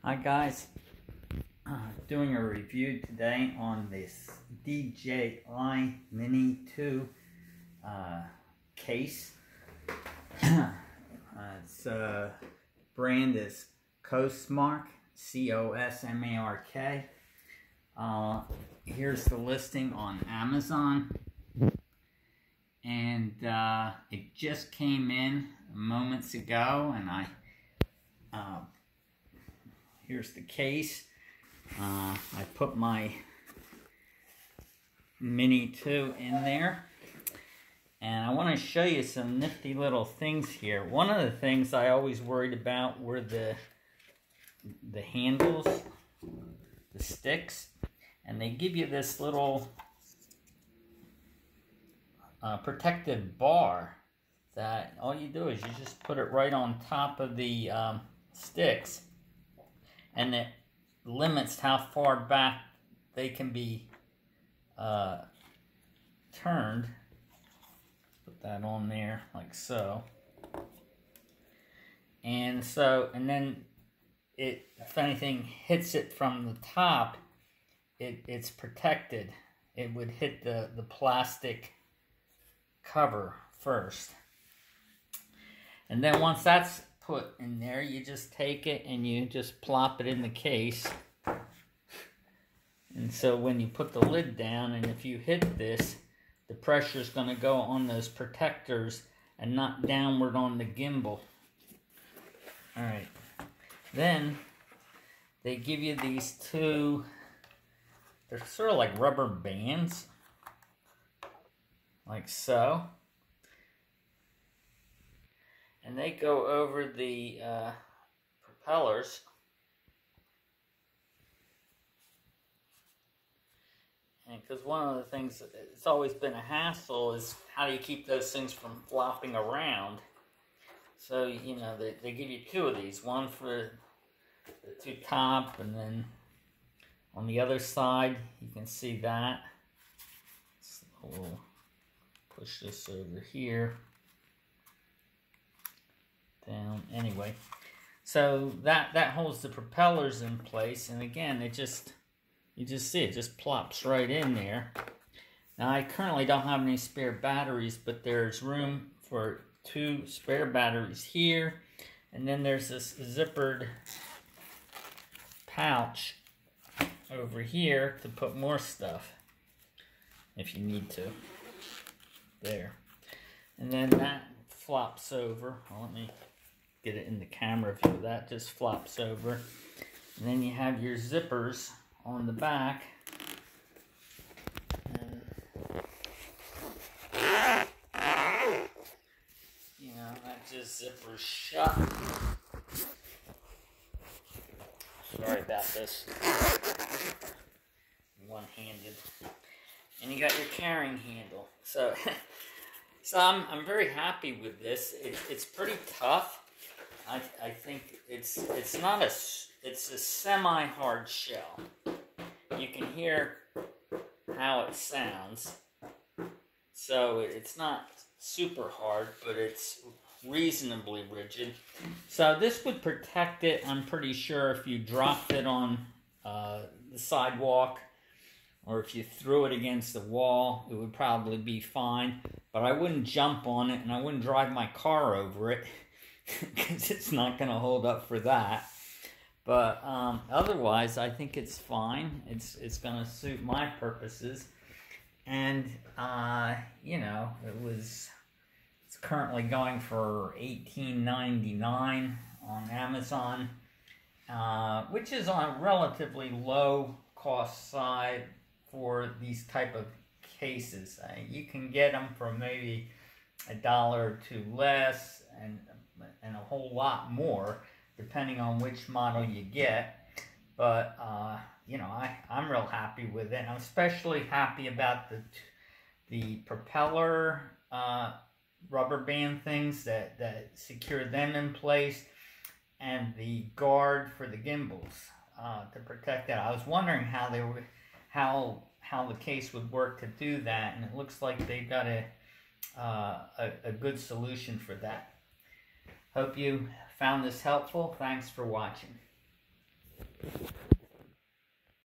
Hi guys, doing a review today on this DJI Mini 2 case. Its brand is Cosmark, C-O-S-M-A-R-K. Here's the listing on Amazon, and it just came in moments ago, and here's the case. I put my Mini 2 in there, and I want to show you some nifty little things here. One of the things I always worried about were the handles, the sticks, and they give you this little protective bar that all you do is you just put it right on top of the sticks, and it limits how far back they can be turned. Put that on there like so. And then if anything hits it from the top, it's protected. It would hit the plastic cover first. And then once that's put in there, you just take it and you just plop it in the case. And so when you put the lid down, and if you hit this, the pressure is going to go on those protectors and not downward on the gimbal. Alright, then they give you these two, they're sort of like rubber bands, like so. And they go over the propellers. And because one of the things that's always been a hassle is how do you keep those things from flopping around. So, you know, they give you two of these. One for the two top, and then on the other side, you can see that. So we'll push this over here. Down. Anyway, so that holds the propellers in place, and again, you just see it just plops right in there. Now I currently don't have any spare batteries, but there's room for two spare batteries here, and then there's this zippered pouch over here to put more stuff if you need to. There, and then that flops over. Well, let me get it in the camera view. That just flops over, and then you have your zippers on the back. And, you know, that just zippers shut. Sorry about this. One-handed. And you got your carrying handle. So I'm very happy with this. It's pretty tough. I think it's a semi-hard shell. You can hear how it sounds. So it's not super hard, but it's reasonably rigid. So this would protect it, I'm pretty sure, if you dropped it on the sidewalk, or if you threw it against the wall, it would probably be fine. But I wouldn't jump on it, and I wouldn't drive my car over it, because it's not going to hold up for that. But otherwise, I think it's fine. It's going to suit my purposes. And, you know, it's currently going for $18.99 on Amazon, which is on a relatively low cost side for these type of cases. You can get them for maybe $1 or $2 less, and a whole lot more depending on which model you get. But you know, I'm real happy with it. I'm especially happy about the propeller rubber band things that secure them in place, and the guard for the gimbals to protect that. I was wondering how the case would work to do that, and it looks like they've got a good solution for that. Hope you found this helpful. Thanks for watching.